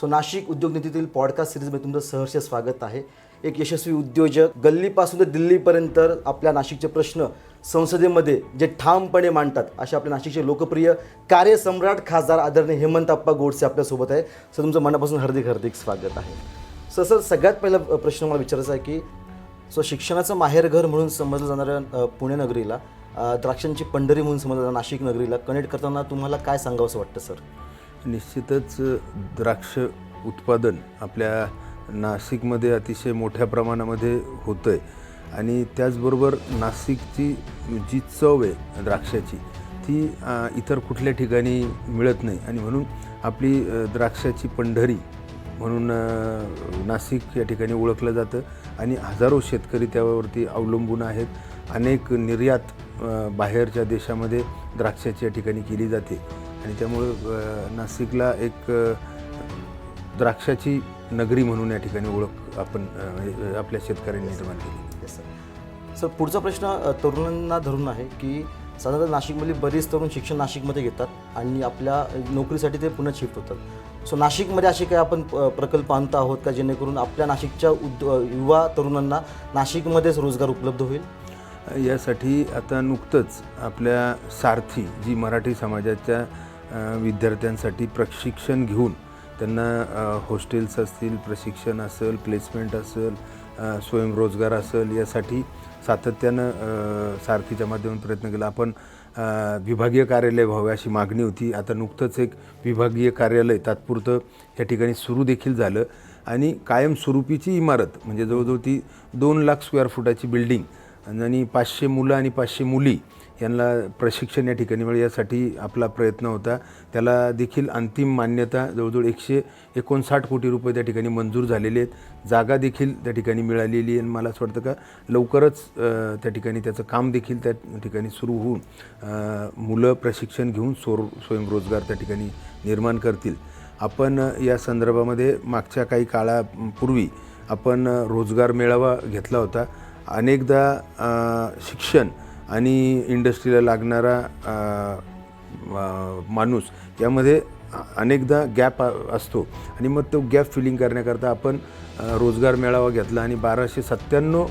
नाशिक उद्योग नीतीतील पॉडकास्ट सिरीजमध्ये तुमचं सहर्ष स्वागत आहे. एक यशस्वी उद्योजक गल्लीपासून ते दिल्लीपर्यंत आपल्या नाशिकचे प्रश्न संसदेमध्ये जे ठामपणे मांडतात अशा आपल्या नाशिकचे लोकप्रिय कार्यसम्राट खासदार आदरणीय हेमंतप्पा गोडसे आपल्यासोबत आहे. सर, तुमचं मनापासून हार्दिक स्वागत आहे. सर, सगळ्यात पहिला प्रश्न मला विचारायचा आहे की शिक्षणाचं माहेरघर म्हणून समजलं जाणाऱ्या पुणे नगरीला, द्राक्षांची पंढरी म्हणून समजलं नाशिक नगरीला कनेक्ट करताना तुम्हाला काय सांगावंसं वाटतं सर? निश्चितच द्राक्ष उत्पादन आपल्या नाशिकमध्ये अतिशय मोठ्या प्रमाणामध्ये होतं आहे आणि त्याचबरोबर नाशिकची जी चव आहे द्राक्षाची ती इतर कुठल्या ठिकाणी मिळत नाही आणि म्हणून आपली द्राक्षाची पंढरी म्हणून नाशिक या ठिकाणी ओळखलं जातं आणि हजारो शेतकरी त्यावरती अवलंबून आहेत. अनेक निर्यात बाहेरच्या देशामध्ये द्राक्षाची या ठिकाणी केली जाते आणि त्यामुळं नाशिकला एक द्राक्षाची नगरी म्हणून या ठिकाणी ओळख आपण आपल्या शेतकऱ्यांनी निर्माण केली. सर, पुढचा प्रश्न तरुणांना धरून आहे की साधारणतः नाशिकमधली बरीच तरुण शिक्षण नाशिकमध्ये घेतात आणि आपल्या नोकरीसाठी ते पुन्हा शिफ्ट होतात. नाशिकमध्ये असे काही आपण प्रकल्प आणत आहोत का जेणेकरून आपल्या नाशिकच्या युवा तरुणांना नाशिकमध्येच रोजगार उपलब्ध होईल? यासाठी आता नुकतंच आपल्या सारथी जी मराठी समाजाच्या विद्यार्थ्यांसाठी प्रशिक्षण घेऊन त्यांना हॉस्टेल्स असतील, प्रशिक्षण असेल, प्लेसमेंट असेल, स्वयंरोजगार असेल, यासाठी सातत्यानं सारथीच्या माध्यमातून प्रयत्न केला. आपण विभागीय कार्यालय व्हावे अशी मागणी होती. आता नुकतंच एक विभागीय कार्यालय तात्पुरतं या ठिकाणी सुरू देखील झालं आणि कायमस्वरूपीची इमारत म्हणजे जवळजवळ ती 2 लाख स्क्वेअर फुटाची बिल्डिंग आणि 500 मुलं आणि 500 मुली यांना प्रशिक्षण या ठिकाणी मिळेल यासाठी आपला प्रयत्न होता. त्याला देखील अंतिम मान्यता जवळजवळ 159 कोटी रुपये त्या ठिकाणी मंजूर झालेले आहेत. जागा देखील त्या ठिकाणी मिळालेली आहे आणि मला असं वाटतं का लवकरच त्या ठिकाणी त्याचं काम देखील त्या ठिकाणी सुरू होऊन मुलं प्रशिक्षण घेऊन स्वयंरोजगार त्या ठिकाणी निर्माण करतील. आपण या संदर्भामध्ये मागच्या काही काळापूर्वी आपण रोजगार मेळावा घेतला होता. अनेकदा शिक्षण आणि इंडस्ट्रीला लागणारा माणूस यामध्ये अनेकदा गॅप असतो आणि मग तो गॅप फिलिंग करण्याकरता आपण रोजगार मेळावा घेतला आणि 1297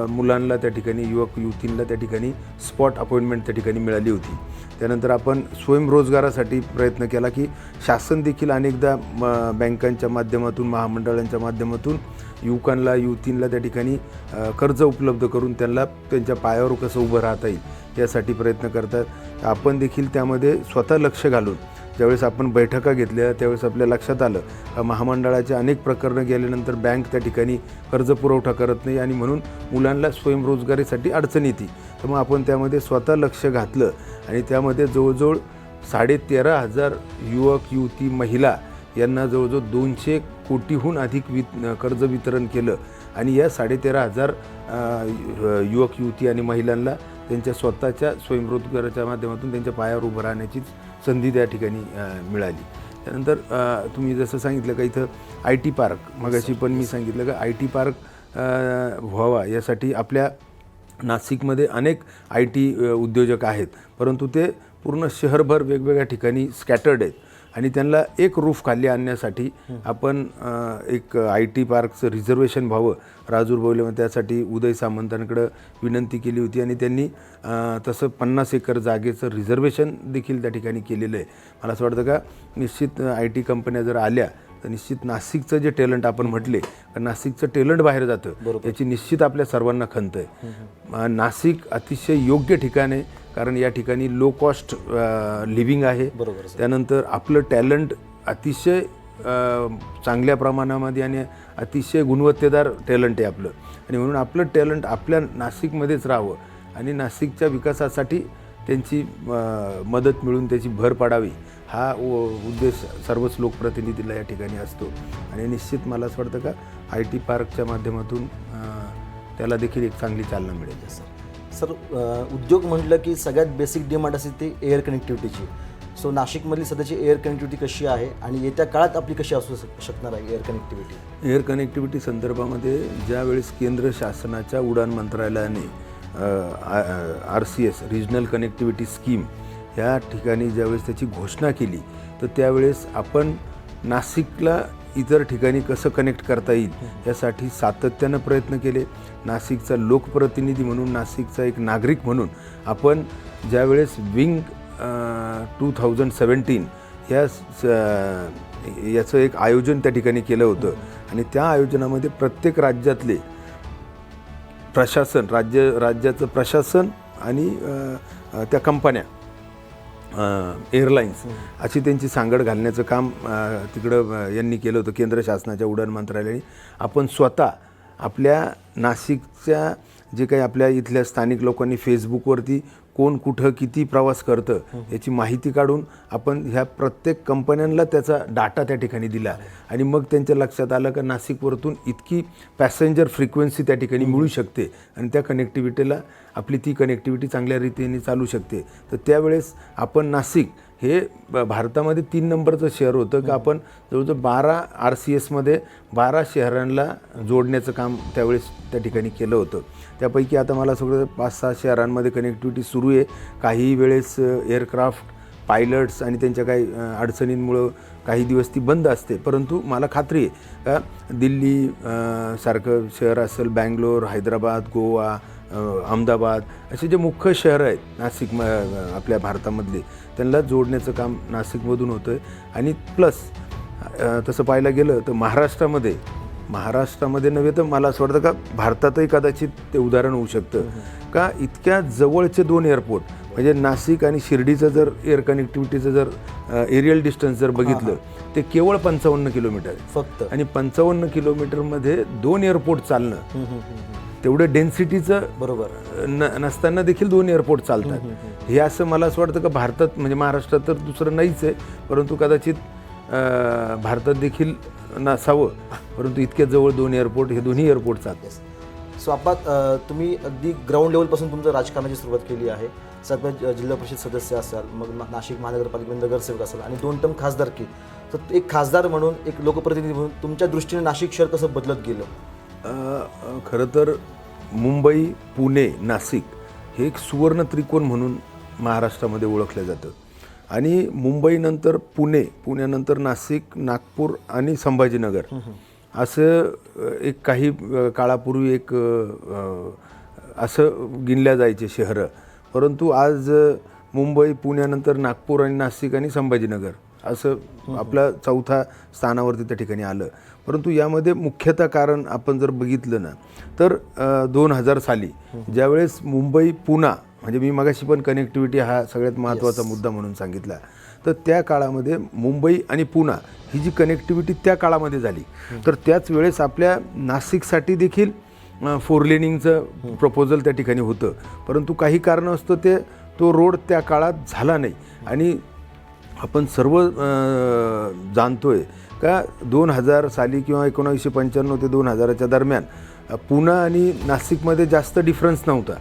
मुलांना त्या ठिकाणी युवक युवतींना त्या ठिकाणी स्पॉट अपॉइंटमेंट त्या ठिकाणी मिळाली होती. त्यानंतर आपण स्वयंरोजगारासाठी प्रयत्न केला की शासन देखील अनेकदा बँकांच्या माध्यमातून महामंडळांच्या माध्यमातून युवकांना युवतींना त्या ठिकाणी कर्ज उपलब्ध करून त्यांना त्यांच्या पायावर कसं उभं राहता येईल यासाठी प्रयत्न करतात. आपण देखील त्यामध्ये स्वतः लक्ष घालून ज्यावेळेस आपण बैठका घेतल्या त्यावेळेस आपल्या लक्षात आलं महामंडळाचे अनेक प्रकरणं गेल्यानंतर बँक त्या ठिकाणी कर्ज पुरवठा करत नाही आणि म्हणून मुलांना स्वयंरोजगारीसाठी अडचण येते. तर मग आपण त्यामध्ये स्वतः लक्ष घातलं आणि त्यामध्ये जवळजवळ 13,500 युवक युवती महिला यांना जवळजवळ 200 कोटीहून अधिक कर्ज वितरण केलं आणि या 13,500 युवक युवती आणि महिलांना त्यांच्या स्वतःच्या स्वयंरोजगाराच्या माध्यमातून त्यांच्या पायावर उभं राहण्याची संधी त्या ठिकाणी मिळाली. त्यानंतर तुम्ही जसं सांगितलं का इथं IT पार्क मगाशी पण मी सांगितलं का IT पार्क व्हावा यासाठी आपल्या नाशिकमध्ये अनेक IT उद्योजक आहेत, परंतु ते पूर्ण शहरभर वेगवेगळ्या ठिकाणी स्कॅटर्ड आहेत आणि त्यांना एक रूफ खाली आणण्यासाठी आपण एक IT पार्कचं रिझर्वेशन व्हावं राजूर बोवलेमध्ये त्यासाठी उदय सामंतांकडं विनंती केली होती आणि त्यांनी तसं 50 एकर जागेचं रिझर्वेशन देखील त्या ठिकाणी केलेलं आहे. मला असं वाटतं का निश्चित IT कंपन्या जर आल्या तर निश्चित नाशिकचं जे टॅलेंट आपण म्हटले तर नाशिकचं टॅलेंट बाहेर जातं याची निश्चित आपल्या सर्वांना खंत आहे. नाशिक अतिशय योग्य ठिकाण आहे कारण या ठिकाणी लो कॉस्ट लिव्हिंग आहे. त्यानंतर आपलं टॅलेंट अतिशय चांगल्या प्रमाणामध्ये आणि अतिशय गुणवत्तेदार टॅलेंट आहे आपलं आणि म्हणून आपलं टॅलेंट आपल्या नाशिकमध्येच राहावं आणि नाशिकच्या विकासासाठी त्यांची मदत मिळून त्याची भर पाडावी हा उद्देश सर्वच लोकप्रतिनिधीला या ठिकाणी असतो आणि निश्चित मला असं वाटतं का IT पार्कच्या माध्यमातून त्याला देखील एक चांगली चालना मिळेल. सर, उद्योग म्हटलं की सगळ्यात बेसिक डिमांड असते ती एअर कनेक्टिव्हिटीची. नाशिकमधली सध्याची एअर कनेक्टिव्हिटी कशी आहे आणि येत्या काळात आपली कशी असू शकणार आहे एअर कनेक्टिव्हिटी? एअर कनेक्टिव्हिटी संदर्भामध्ये ज्यावेळेस केंद्र शासनाच्या उडान मंत्रालयाने RCS रिजनल कनेक्टिव्हिटी स्कीम ह्या ठिकाणी ज्यावेळेस त्याची घोषणा केली तर त्यावेळेस आपण नाशिकला इतर ठिकाणी कसं कनेक्ट करता येईल यासाठी सातत्यानं प्रयत्न केले. नाशिकचा लोकप्रतिनिधी म्हणून, नाशिकचा एक नागरिक म्हणून आपण ज्यावेळेस विंग 2017 याचं एक आयोजन त्या ठिकाणी केलं होतं आणि त्या आयोजनामध्ये प्रत्येक राज्यातले प्रशासन, राज्याचं प्रशासन आणि त्या कंपन्या, एअरलाईन्स अशी त्यांची सांगड घालण्याचं काम तिकडं यांनी केलं होतं. केंद्र शासनाच्या उड्डाण मंत्रालयाने आपण स्वतः आपल्या नाशिकच्या जे काही आपल्या इथल्या स्थानिक लोकांनी फेसबुकवरती कोण कुठं किती प्रवास करतं याची माहिती काढून आपण ह्या प्रत्येक कंपन्यांना त्याचा डाटा त्या ठिकाणी दिला आणि मग त्यांच्या लक्षात आलं का नाशिकवरतून इतकी पॅसेंजर फ्रिक्वेन्सी त्या ठिकाणी मिळू शकते आणि त्या कनेक्टिव्हिटीला आपली ती कनेक्टिव्हिटी चांगल्या रीतीने चालू शकते. तर त्यावेळेस आपण नाशिक हे भारतामध्ये 3 नंबरचं शहर होतं का आपण जवळजवळ 12 RCSमध्ये 12 शहरांना जोडण्याचं काम त्यावेळेस त्या ठिकाणी केलं होतं. त्यापैकी आता मला सगळं 5-6 शहरांमध्ये कनेक्टिव्हिटी सुरू आहे. काही वेळेस एअरक्राफ्ट पायलट्स आणि त्यांच्या काही अडचणींमुळं काही दिवस ती बंद असते, परंतु मला खात्री आहे का दिल्ली सारखं शहर असेल, बँगलोर, हैदराबाद, गोवा, अहमदाबाद असे जे मुख्य शहरं आहेत नाशिक आपल्या भारतामधले, त्यांना जोडण्याचं काम नाशिकमधून होतं आहे. आणि प्लस तसं पाहायला गेलं तर महाराष्ट्रामध्ये नव्हे तर मला असं वाटतं का भारतातही कदाचित ते उदाहरण होऊ शकतं का इतक्या जवळचे 2 एअरपोर्ट म्हणजे नाशिक आणि शिर्डीचं जर एअर कनेक्टिव्हिटीचं जर एरियल डिस्टन्स जर बघितलं ते केवळ 55 किलोमीटर आहे फक्त. आणि 55 किलोमीटरमध्ये 2 एअरपोर्ट चालणं तेवढं डेन्सिटीचं बरोबर नसताना देखील 2 एअरपोर्ट चालतात. हे असं मला असं वाटतं का भारतात म्हणजे महाराष्ट्रात तर दुसरं नाहीच आहे, परंतु कदाचित भारतात देखील नसावं, परंतु इतक्या जवळ 2 एअरपोर्ट, हे दोन्ही एअरपोर्ट चालतात. सो आपण तुम्ही अगदी ग्राउंड लेवलपासून तुमचं राजकारणाची सुरुवात केली आहे. सध्या जिल्हा परिषद सदस्य असाल, मग नाशिक महानगरपालिकेमध्ये नगरसेवक असाल आणि 2 टर्म खासदारकी. तर एक खासदार म्हणून, एक लोकप्रतिनिधी म्हणून तुमच्या दृष्टीने नाशिक शहर कसं बदलत गेलं? खरं तर मुंबई, पुणे, नाशिक हे एक सुवर्ण त्रिकोण म्हणून महाराष्ट्रामध्ये ओळखलं जातं आणि मुंबईनंतर पुणे, पुण्यानंतर नाशिक, नागपूर आणि संभाजीनगर असं एक काही काळापूर्वी एक असं गिनल्या जायचे शहरं, परंतु आज मुंबई, पुण्यानंतर नागपूर आणि नाशिक आणि संभाजीनगर असं आपलं 4थ्या स्थानावरती त्या ठिकाणी आलं. परंतु यामध्ये मुख्यतः कारण आपण जर बघितलं ना तर 2000 साली ज्यावेळेस मुंबई पुणा म्हणजे मी मगाशी पण कनेक्टिव्हिटी हा सगळ्यात महत्त्वाचा मुद्दा म्हणून सांगितला, तर त्या काळामध्ये मुंबई आणि पुणा ही जी कनेक्टिव्हिटी त्या काळामध्ये झाली, तर त्याच वेळेस आपल्या नाशिकसाठी देखील 4 लेनिंगचं प्रपोजल त्या ठिकाणी होतं, परंतु काही कारणास्तव तो रोड त्या काळात झाला नाही. आणि आपण सर्व जाणतोय का 2000 साली किंवा 1995 ते 2000च्या दरम्यान पुणा आणि नाशिकमध्ये जास्त डिफरन्स नव्हता,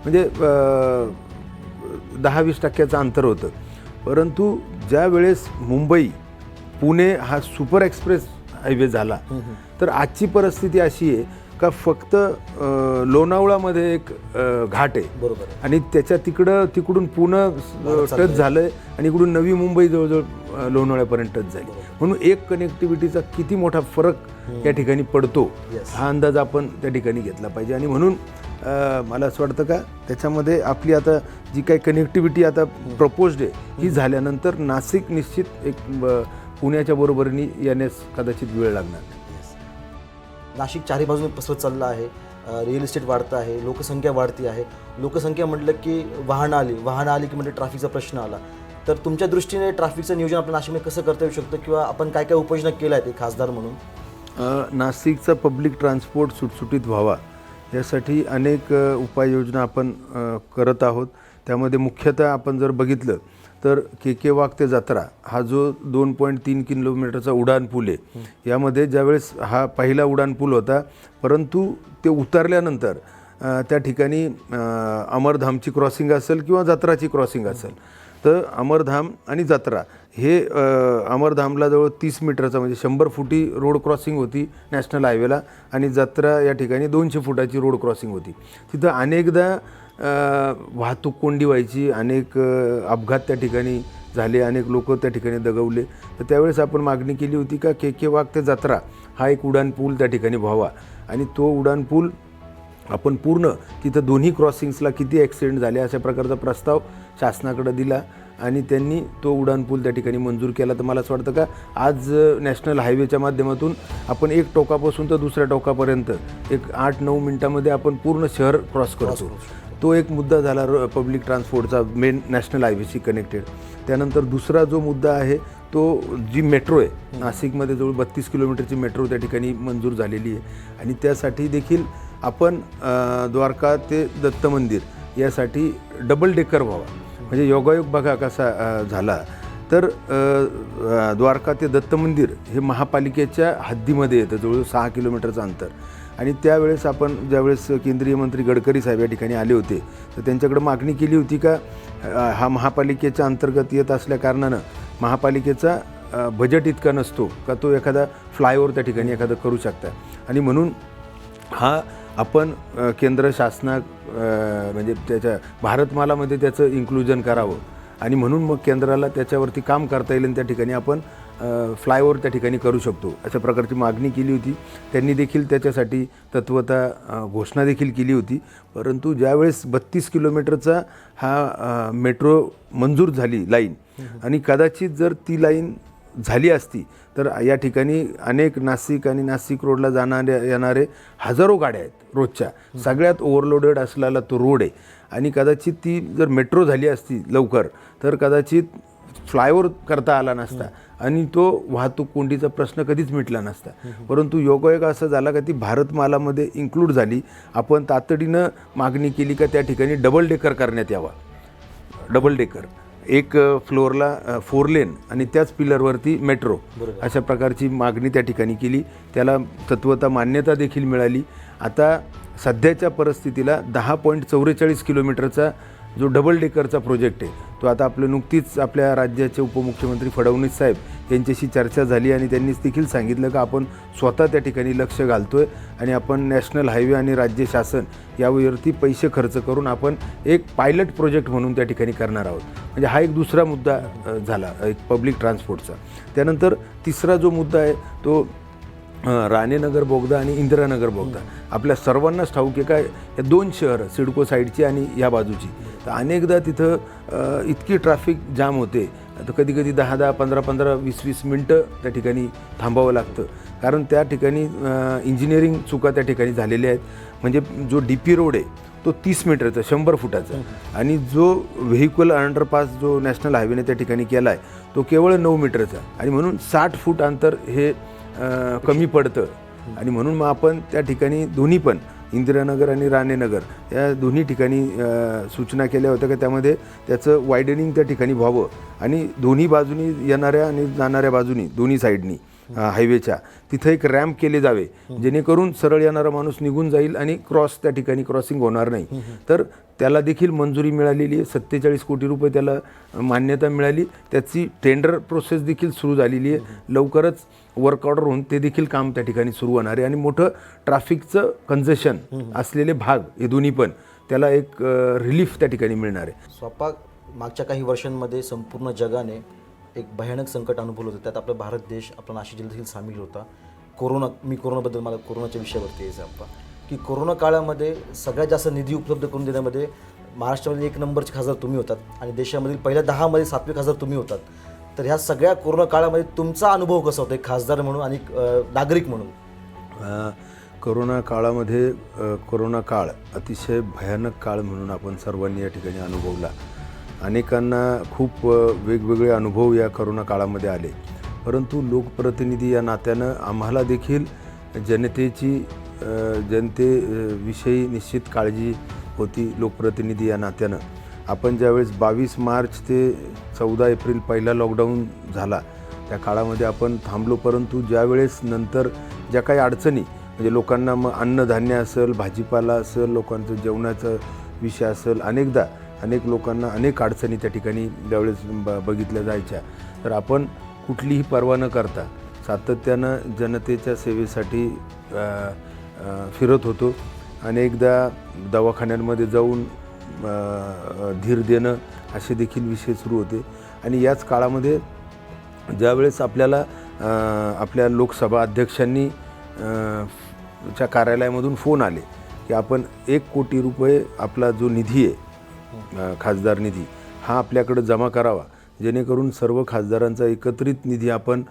म्हणजे 10-20% अंतर होतं. परंतु ज्या वेळेस मुंबई पुणे हा सुपर एक्सप्रेस हायवे झाला, तर आजची परिस्थिती अशी आहे का फक्त लोणावळामध्ये एक घाट आहे बरोबर आणि त्याच्या तिकडून पुणे टच झालं आहे आणि इकडून नवी मुंबई जवळजवळ लोणावळ्यापर्यंत टच झाली. म्हणून एक कनेक्टिव्हिटीचा किती मोठा फरक या ठिकाणी पडतो हा अंदाज आपण त्या ठिकाणी घेतला पाहिजे. आणि म्हणून मला असं वाटतं का त्याच्यामध्ये आपली आता जी काही कनेक्टिव्हिटी आता प्रपोज्ड आहे ही झाल्यानंतर नाशिक निश्चित एक पुण्याच्या बरोबरीने येण्यास कदाचित वेळ लागणार. नाशिक चारही बाजूने पसरत चाललं आहे, रिअल इस्टेट वाढतं आहे, लोकसंख्या वाढती आहे. लोकसंख्या म्हटलं की वाहनं आली की म्हणजे ट्रॅफिकचा प्रश्न आला. तर तुमच्या दृष्टीने ट्रॅफिकचं नियोजन आपल्या नाशिकमध्ये कसं करता येऊ शकतं किंवा आपण काय काय उपाययोजना केल्या आहेत एक खासदार म्हणून? नाशिकचा पब्लिक ट्रान्सपोर्ट सुटसुटीत व्हावा यासाठी अनेक उपाययोजना आपण करत आहोत. त्यामध्ये मुख्यतः आपण जर बघितलं तर के वाघ ते जत्रा हा जो 2.3 किलोमीटरचा उड्डाण पूल आहे, यामध्ये ज्यावेळेस हा पहिला उड्डाण पूल होता, परंतु ते उतरल्यानंतर त्या ठिकाणी अमरधामची क्रॉसिंग असेल किंवा जत्राची क्रॉसिंग असेल, तर अमरधाम आणि जत्रा हे अमरधामला जवळ 30 मीटरचा म्हणजे 100 फुटी रोड क्रॉसिंग होती नॅशनल हायवेला आणि जत्रा या ठिकाणी 200 फुटाची रोड क्रॉसिंग होती. तिथं अनेकदा वाहतूक कोंडी व्हायची, अनेक अपघात त्या ठिकाणी झाले, अनेक लोक त्या ठिकाणी दगावले. तर त्यावेळेस आपण मागणी केली होती का के वाघ ते जत्रा हा एक उड्डाणपूल त्या ठिकाणी व्हावा आणि तो उड्डाणपूल आपण पूर्ण तिथं दोन्ही क्रॉसिंग्सला किती ॲक्सिडेंट झाले अशा प्रकारचा प्रस्ताव शासनाकडे दिला आणि त्यांनी तो उड्डाणपूल त्या ठिकाणी मंजूर केला. तर मला असं वाटतं का आज नॅशनल हायवेच्या माध्यमातून आपण एक टोकापासून तर दुसऱ्या टोकापर्यंत एक 8-9 मिनिटामध्ये आपण पूर्ण शहर क्रॉस करतो. तो एक मुद्दा झाला पब्लिक ट्रान्सपोर्टचा मेन नॅशनल हायवेशी कनेक्टेड. त्यानंतर दुसरा जो मुद्दा आहे तो जी मेट्रो आहे नाशिकमध्ये जवळ 32 किलोमीटरची मेट्रो त्या ठिकाणी मंजूर झालेली आहे आणि त्यासाठी देखील आपण द्वारका ते दत्त मंदिर यासाठी डबल डेकर व्हावा. म्हणजे योगायोग बघा कसा झाला. तर द्वारका ते दत्त मंदिर हे महापालिकेच्या हद्दीमध्ये येतं, जवळ 6 किलोमीटरचं अंतर. आणि त्यावेळेस आपण ज्यावेळेस केंद्रीय मंत्री गडकरी साहेब या ठिकाणी आले होते तर त्यांच्याकडे मागणी केली होती का हा महापालिकेच्या अंतर्गत येत असल्या कारणानं महापालिकेचा बजेट इतका नसतो का तो एखादा फ्लायओव्हर त्या ठिकाणी एखादा करू शकता आणि म्हणून हा आपण केंद्र शासना म्हणजे त्याच्या भारतमालामध्ये त्याचं इन्क्लुजन करावं आणि म्हणून मग केंद्राला त्याच्यावरती काम करता येईल आणि त्या ठिकाणी आपण फ्लायओव्हर त्या ठिकाणी करू शकतो अशा प्रकारची मागणी केली होती. त्यांनी देखील त्याच्यासाठी तत्वतः घोषणा देखील केली होती. परंतु ज्यावेळेस 32 किलोमीटरचा हा मेट्रो मंजूर झाली लाईन आणि कदाचित जर ती लाईन झाली असती तर या ठिकाणी अनेक नाशिक आणि नाशिक रोडला येणारे हजारो गाड्या आहेत रोजच्या, सगळ्यात ओव्हरलोडेड असलेला तो रोड आहे आणि कदाचित ती जर मेट्रो झाली असती लवकर तर कदाचित फ्लायओव्हर करता आला नसता आणि तो वाहतूक कोंडीचा प्रश्न कधीच मिटला नसता. परंतु योगायोग असा झाला का ती भारतमालामध्ये इन्क्लूड झाली. आपण तातडीनं मागणी केली का त्या ठिकाणी डबल डेकर करण्यात यावा. डबल डेकर एक फ्लोअरला 4 लेन आणि त्याच पिलरवरती मेट्रो अशा प्रकारची मागणी त्या ठिकाणी केली. त्याला तत्वतः मान्यता देखील मिळाली. आता सध्याच्या परिस्थितीला 10.44 किलोमीटरचा जो डबल डेकरचा प्रोजेक्ट आहे तो आता आपलं नुकतीच आपल्या राज्याचे उपमुख्यमंत्री फडणवीस साहेब यांच्याशी चर्चा झाली आणि त्यांनीच देखील सांगितलं का आपण स्वतः त्या ठिकाणी लक्ष घालतोय आणि आपण नॅशनल हायवे आणि राज्य शासन यावरती पैसे खर्च करून आपण एक पायलट प्रोजेक्ट म्हणून त्या ठिकाणी करणार आहोत. म्हणजे हा एक दुसरा मुद्दा झाला एक पब्लिक ट्रान्सपोर्टचा. त्यानंतर तिसरा जो मुद्दा आहे तो राणेनगर बोगदा आणि इंदिरानगर बोगदा. आपल्या सर्वांनाच ठाऊक आहे काय या 2 शहरं सिडको साईडची आणि या बाजूची. तर अनेकदा तिथं इतकी ट्रॅफिक जाम होते तर कधी 10-10, 15-15, 20-20 मिनटं त्या ठिकाणी थांबावं लागतं कारण त्या ठिकाणी इंजिनिअरिंग चुका त्या ठिकाणी झालेल्या आहेत. म्हणजे जो DP रोड आहे तो 30 मीटरचा 100 फुटाचा आणि जो व्हेकल अंडरपास जो नॅशनल हायवेने त्या ठिकाणी केला आहे तो केवळ 9 मीटरचा आणि म्हणून 60 फूट अंतर हे कमी पडतं आणि म्हणून मग आपण त्या ठिकाणी दोन्ही पण इंदिरानगर आणि राणेनगर या दोन्ही ठिकाणी सूचना केल्या होत्या की त्यामध्ये त्याचं वायडनिंग त्या ठिकाणी व्हावं आणि दोन्ही बाजूनी येणाऱ्या आणि जाणाऱ्या बाजूनी दोन्ही साईडनी हायवेच्या तिथं एक रॅम्प केले जावे जेणेकरून सरळ येणारा माणूस निघून जाईल आणि त्या ठिकाणी क्रॉसिंग होणार नाही. तर त्याला देखील मंजुरी मिळालेली आहे. 47 कोटी रुपये त्याला मान्यता मिळाली. त्याची टेंडर प्रोसेस देखील सुरू झालेली आहे. लवकरच वर्क ऑर्डर होऊन ते देखील काम त्या ठिकाणी सुरू होणार आहे आणि मोठं ट्रॅफिकचं कंजेशन असलेले भाग हे दोन्ही पण त्याला एक रिलीफ त्या ठिकाणी मिळणार आहे. स्वतः मागच्या काही वर्षांमध्ये संपूर्ण जगाने एक भयानक संकट अनुभवलं होतं. त्यात आपला भारत देश आपला नाशिक जिल्हा देखील सामील होता. कोरोनाबद्दल मला कोरोनाच्या विषयावरती यायचं आपण की कोरोना काळामध्ये सगळ्यात जास्त निधी उपलब्ध करून देण्यामध्ये महाराष्ट्रामध्ये 1 नंबरचे खासदार तुम्ही होतात आणि देशामधील पहिल्या 10 मध्ये 7वे खासदार तुम्ही होतात. तर ह्या सगळ्या कोरोना काळामध्ये तुमचा अनुभव कसा होता एक खासदार म्हणून आणि नागरिक म्हणून? कोरोना काळामध्ये कोरोना काळ अतिशय भयानक काळ म्हणून आपण सर्वांनी या ठिकाणी अनुभवला. अनेकांना खूप वेगवेगळे अनुभव या कोरोना काळामध्ये आले. परंतु लोकप्रतिनिधी या नात्यानं आम्हाला देखील जनतेविषयी निश्चित काळजी होती. लोकप्रतिनिधी या नात्यानं आपण ज्यावेळेस 22 मार्च ते 14 एप्रिल पहिला लॉकडाऊन झाला त्या काळामध्ये आपण थांबलो. परंतु ज्यावेळेस नंतर ज्या काही अडचणी म्हणजे लोकांना मग अन्नधान्य असेल, भाजीपाला असेल, लोकांचं जेवणाचा विषय असेल, अनेक लोकांना अनेक अडचणी त्या ठिकाणी ज्यावेळेस बघितल्या जायच्या तर आपण कुठलीही पर्वा न करता सातत्यानं जनतेच्या सेवेसाठी फिरत होतो. अनेकदा दवाखान्यांमध्ये जाऊन धीर देणं असे देखील विषय सुरू होते आणि याच काळामध्ये ज्यावेळेस आपल्याला आपल्या लोकसभा अध्यक्षांनी च्या कार्यालयामधून फोन आले की आपण 1 कोटी रुपये आपला जो निधी आहे खासदार निधी हा आपल्याकडे जमा करावा, जेणेकरून सर्व खासदारांचा एकत्रित निधी आपण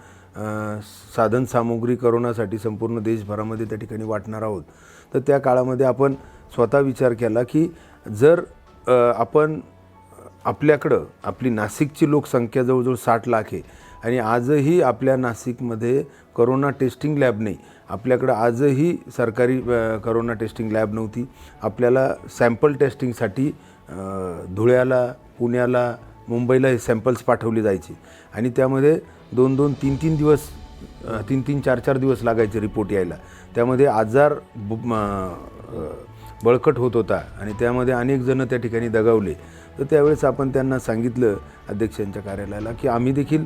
साधन सामुग्री करोनासाठी संपूर्ण देशभरामध्ये त्या ठिकाणी वाटणार आहोत. तर त्या काळामध्ये आपण स्वतः विचार केला की जर आपण आपल्याकडं आपली नाशिकची लोकसंख्या जवळजवळ 60 लाख आहे आणि आजही आपल्या नाशिकमध्ये करोना टेस्टिंग लॅब नाही, आपल्याकडं आजही सरकारी करोना टेस्टिंग लॅब नव्हती. आपल्याला सॅम्पल टेस्टिंगसाठी धुळ्याला, पुण्याला, मुंबईला हे सॅम्पल्स पाठवले जायचे आणि त्यामध्ये 2-2, 3-3 दिवस 3-3, 4-4 दिवस लागायचे रिपोर्ट यायला. त्यामध्ये आजार बळकट होत होता आणि त्यामध्ये अनेक जण त्या ठिकाणी दगावले. तर त्यावेळेस आपण त्यांना सांगितलं अध्यक्षांच्या कार्यालयाला की आम्ही देखील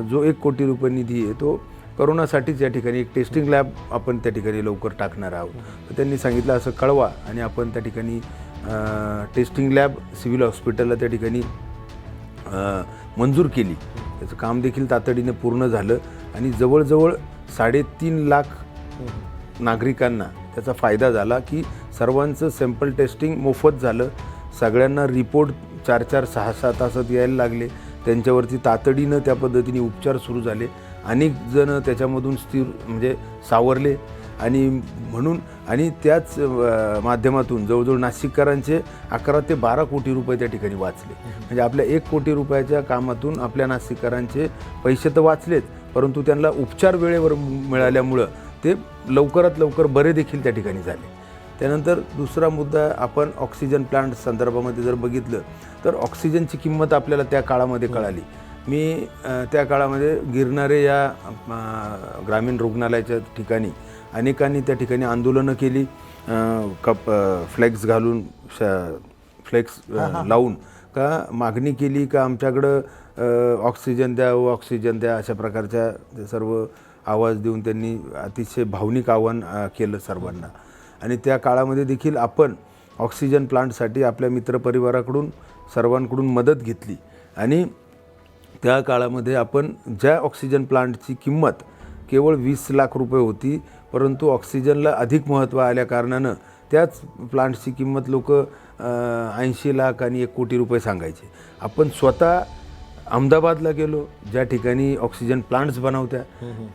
जो 1 कोटी रुपये निधी आहे तो करोनासाठीच या ठिकाणी एक टेस्टिंग लॅब आपण त्या ठिकाणी लवकर टाकणार आहोत. तर त्यांनी सांगितलं असं कळवा आणि आपण त्या ठिकाणी टेस्टिंग लॅब सिव्हिल हॉस्पिटलला त्या ठिकाणी मंजूर केली. त्याचं काम देखील तातडीने पूर्ण झालं आणि जवळजवळ 3.5 लाख नागरिकांना त्याचा फायदा झाला की सर्वांचं सॅम्पल टेस्टिंग मोफत झालं. सगळ्यांना रिपोर्ट 4-4, 6-6 तासात यायला लागले. त्यांच्यावरती तातडीनं त्या पद्धतीने उपचार सुरू झाले. अनेक जण त्याच्यामधून स्थिर म्हणजे सावरले आणि म्हणून आणि त्याच माध्यमातून जवळजवळ नाशिककरांचे 11 ते 12 कोटी रुपये त्या ठिकाणी वाचले. म्हणजे आपल्या 1 कोटी रुपयाच्या कामातून आपल्या नाशिककरांचे पैसे तर वाचलेच, परंतु त्यांना उपचार वेळेवर मिळाल्यामुळं ते लवकरात लवकर बरे देखील त्या ठिकाणी झाले. त्यानंतर दुसरा मुद्दा आपण ऑक्सिजन प्लांट संदर्भामध्ये जर बघितलं तर ऑक्सिजनची किंमत आपल्याला त्या काळामध्ये कळाली. मी त्या काळामध्ये गिरणारे या ग्रामीण रुग्णालयाच्या ठिकाणी अनेकांनी त्या ठिकाणी आंदोलनं केली, फ्लेक्स घालून फ्लेक्स लावून का मागणी केली का आमच्याकडं ऑक्सिजन द्या, ऑक्सिजन द्या, अशा प्रकारच्या सर्व आवाज देऊन त्यांनी अतिशय भावनिक आव्हान केलं सर्वांना. आणि त्या काळामध्ये देखील आपण ऑक्सिजन प्लांटसाठी आपल्या मित्रपरिवाराकडून सर्वांकडून मदत घेतली आणि त्या काळामध्ये आपण ज्या ऑक्सिजन प्लांटची किंमत केवळ 20 लाख रुपये होती, परंतु ऑक्सिजनला अधिक महत्त्व आल्या कारणानं त्याच प्लांटची किंमत लोक 80 लाख आणि 1 कोटी रुपये सांगायचे. आपण स्वतः अहमदाबादला गेलो, ज्या ठिकाणी ऑक्सिजन प्लांट्स बनवत्या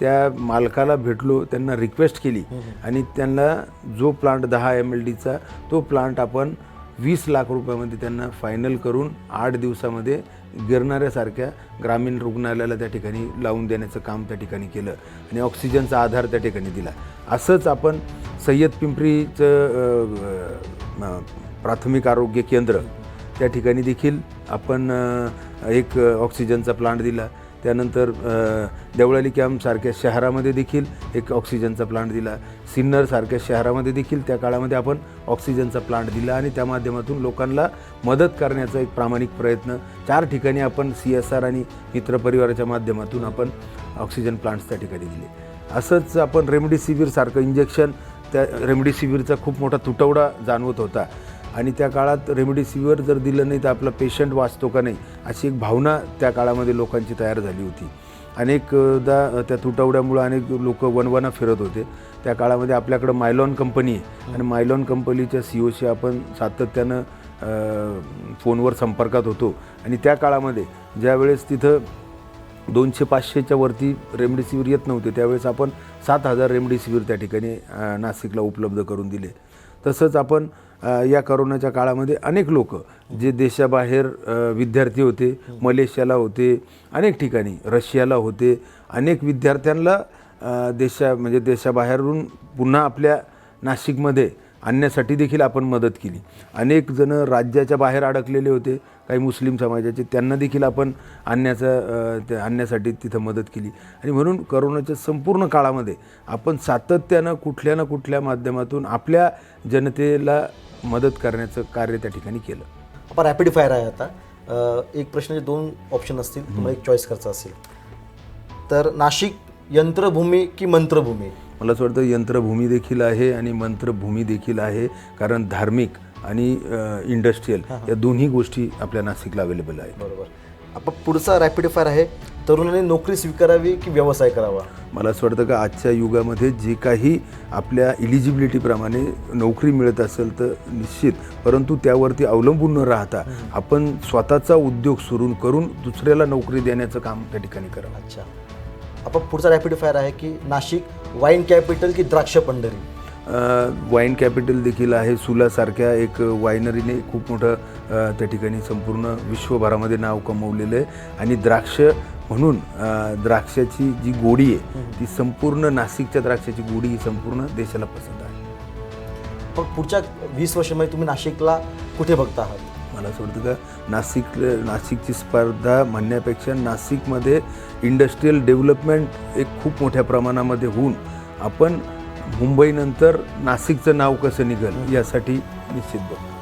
त्या मालकाला भेटलो, त्यांना रिक्वेस्ट केली आणि त्यांना जो प्लांट 10 ml तो प्लांट आपण 20 लाख रुपयामध्ये त्यांना फायनल करून 8 दिवसामध्ये गिरणाऱ्यासारख्या ग्रामीण रुग्णालयाला त्या ठिकाणी लावून देण्याचं काम त्या ठिकाणी केलं आणि ऑक्सिजनचा आधार त्या ठिकाणी दिला. असंच आपण सय्यद पिंपरीचं प्राथमिक आरोग्य केंद्र त्या ठिकाणी देखील आपण एक ऑक्सिजनचा प्लांट दिला. त्यानंतर देवळाली कॅम्पसारख्या शहरामध्ये देखील एक ऑक्सिजनचा प्लांट दिला. सिन्नरसारख्या शहरामध्ये देखील त्या काळामध्ये आपण ऑक्सिजनचा प्लांट दिला आणि त्या माध्यमातून लोकांना मदत करण्याचा एक प्रामाणिक प्रयत्न 4 ठिकाणी आपण CSR आणि मित्रपरिवाराच्या माध्यमातून आपण ऑक्सिजन प्लांट्स त्या ठिकाणी दिले. असंच आपण रेमडेसिवीरसारखं इंजेक्शन, त्या रेमडेसिवीरचा खूप मोठा तुटवडा जाणवत होता आणि त्या काळात रेमडेसिवीर जर दिलं नाही तर आपला पेशंट वाचतो का नाही अशी एक भावना त्या काळामध्ये लोकांची तयार झाली होती. अनेकदा त्या तुटवड्यामुळं अनेक लोक वनवना फिरत होते. त्या काळामध्ये आपल्याकडं मायलॉन कंपनी आहे आणि मायलॉन कंपनीच्या CEOशी आपण सातत्यानं फोनवर संपर्कात होतो आणि त्या काळामध्ये ज्यावेळेस तिथं 200-500च्या वरती रेमडेसिवीर येत नव्हते त्यावेळेस आपण 7,000 रेमडेसिवीर त्या ठिकाणी नाशिकला उपलब्ध करून दिले. तसंच आपण या करोनाच्या काळामध्ये अनेक लोक जे देशाबाहेर विद्यार्थी होते, मलेशियाला होते, अनेक ठिकाणी रशियाला होते, अनेक विद्यार्थ्यांना देशाबाहेरून पुन्हा आपल्या नाशिकमध्ये आणण्यासाठी देखील आपण मदत केली. अनेक जण राज्याच्या बाहेर अडकलेले होते, काही मुस्लिम समाजाचे, त्यांना देखील आपण आणण्यासाठी तिथं मदत केली. आणि म्हणून करोनाच्या संपूर्ण काळामध्ये आपण सातत्यानं कुठल्या ना कुठल्या माध्यमातून आपल्या जनतेला मदत करण्याचं कार्य त्या ठिकाणी केलं. आपण रॅपिड फायर आहे आता. एक प्रश्नाचे 2 ऑप्शन असतील, तुम्हाला एक चॉईस करायचं असेल तर नाशिक यंत्रभूमी की मंत्रभूमी? मला असं वाटतं यंत्रभूमी देखील आहे आणि मंत्रभूमी देखील आहे, कारण धार्मिक आणि इंडस्ट्रीयल या दोन्ही गोष्टी आपल्या नाशिकला अवेलेबल आहेत. बरोबर. आपण पुढचा रॅपिड फायर आहे, तरुणांनी नोकरी स्वीकारावी की व्यवसाय करावा? मला असं वाटतं का आजच्या युगामध्ये जे काही आपल्या इलिजिबिलिटीप्रमाणे नोकरी मिळत असेल तर निश्चित, परंतु त्यावरती अवलंबून न राहता आपण स्वतःचा उद्योग सुरू करून दुसऱ्याला नोकरी देण्याचं काम त्या ठिकाणी करावं. अच्छा, आपण पुढचा रॅपिड फायर आहे की नाशिक वाईन कॅपिटल की द्राक्ष पंढरी? वाईन कॅपिटल देखील आहे. सुलासारख्या एक वायनरीने खूप मोठं त्या ठिकाणी संपूर्ण विश्वभरामध्ये नाव कमवलेलं आहे आणि द्राक्ष म्हणून द्राक्षाची जी गोडी आहे ती संपूर्ण नाशिकच्या द्राक्षाची गोडी ही संपूर्ण देशाला पसंत आहे. पण पुढच्या 20 वर्षामध्ये तुम्ही नाशिकला कुठे बघता आहात? मला असं वाटतं का नाशिकची स्पर्धा म्हणण्यापेक्षा नाशिकमध्ये इंडस्ट्रीयल डेव्हलपमेंट एक खूप मोठ्या प्रमाणामध्ये होऊन आपण मुंबईनंतर नाशिकचं नाव कसं निघेल यासाठी निश्चित बघतो.